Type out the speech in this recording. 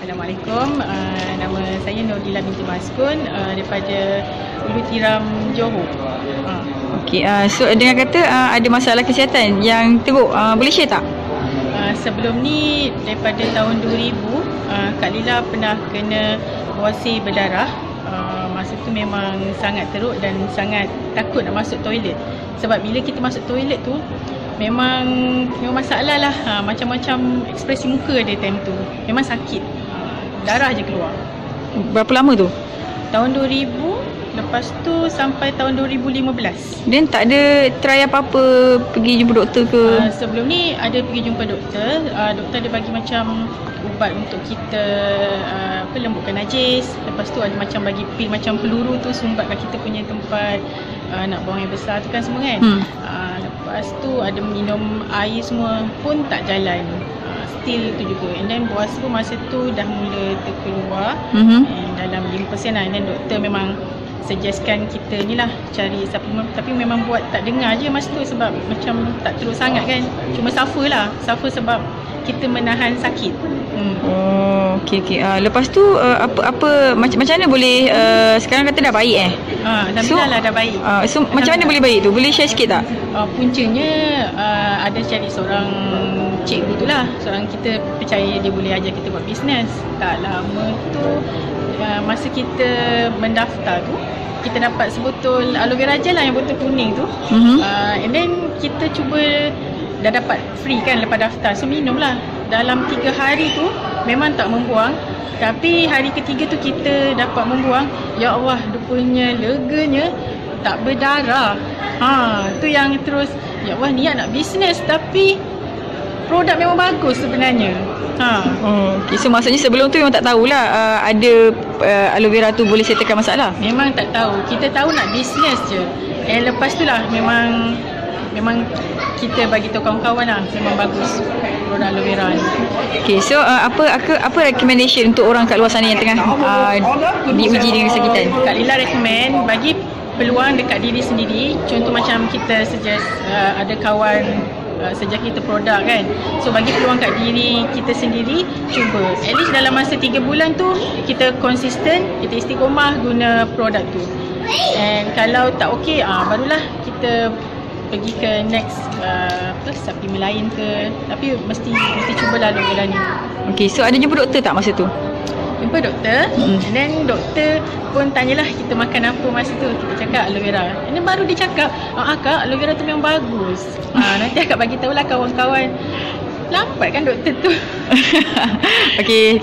Assalamualaikum, nama saya Nordila binti Maskun daripada Ulu Tiram, Johor. Okey, so dengar kata ada masalah kesihatan yang teruk, boleh share tak? Sebelum ni daripada tahun 2000 Kak Lila pernah kena bawasir berdarah. Masa tu memang sangat teruk dan sangat takut nak masuk toilet. Sebab bila kita masuk toilet tu memang masalah lah, macam-macam ekspresi muka dia time tu. Memang sakit, darah je keluar. Berapa lama tu? Tahun 2000, lepas tu sampai tahun 2015. Dan tak ada try apa-apa pergi jumpa doktor ke? Sebelum ni ada pergi jumpa doktor. Doktor ada bagi macam ubat untuk kita lembutkan najis. Lepas tu ada macam bagi pil macam peluru tu, sumbat kat kita punya tempat nak buang air besar tu kan semua kan. Lepas tu ada minum air semua pun tak jalan. Still tu juga. And then buas pun masa tu dah mula terkeluar, dalam 5% lah. And then doktor memang suggestkan kita ni lah cari suplemen, tapi memang buat tak dengar je masa tu sebab macam tak teruk sangat kan. Cuma suffer lah, suffer sebab kita menahan sakit. Okey. Lepas tu macam mana boleh sekarang kata dah baik Alhamdulillah lah dah baik. So macam mana boleh baik tu? Boleh share sikit tak? Puncanya ada cari seorang cikgu tu lah, seorang kita percaya dia boleh ajar kita buat bisnes. Tak lama tu masa kita mendaftar tu, kita dapat sebotol aloe vera gel lah, yang botol kuning tu. And then kita cuba, dah dapat free kan lepas daftar, so minum lah. Dalam 3 hari tu memang tak membuang, tapi hari ketiga tu kita dapat membuang. Ya Allah, rupanya leganya tak berdarah. Tu yang terus, ya Allah, niat nak bisnes tapi produk memang bagus sebenarnya. Okay, so maksudnya sebelum tu memang tak tahulah ada aloe vera tu boleh settlekan masalah? Memang tak tahu. Kita tahu nak bisnes je. And lepas tu lah memang kita bagi tahu kawan-kawan lah, memang bagus produk aloe vera ni. Okay, so apa recommendation untuk orang kat luar sana yang tengah diuji dengan kesakitan? Kak Lila recommend bagi peluang dekat diri sendiri. Contoh macam kita suggest ada kawan sejak kita produk kan, so bagi peluang kat diri kita sendiri, cuba at least dalam masa 3 bulan tu kita konsisten, kita istiqomah guna produk tu. And kalau tak okey, barulah kita pergi ke next suplemen lain ke, tapi mesti cubalah aloe vera ni. Okay, so ada jumpa doktor tak masa tu? Jumpa doktor, and then doktor pun tanyalah kita makan apa masa tu. Kita cakap aloe vera. And then baru dia cakap, Kak, aloe vera tu memang bagus. Nanti akak bagi tahulah kawan-kawan. Lambat kan doktor tu. Okay.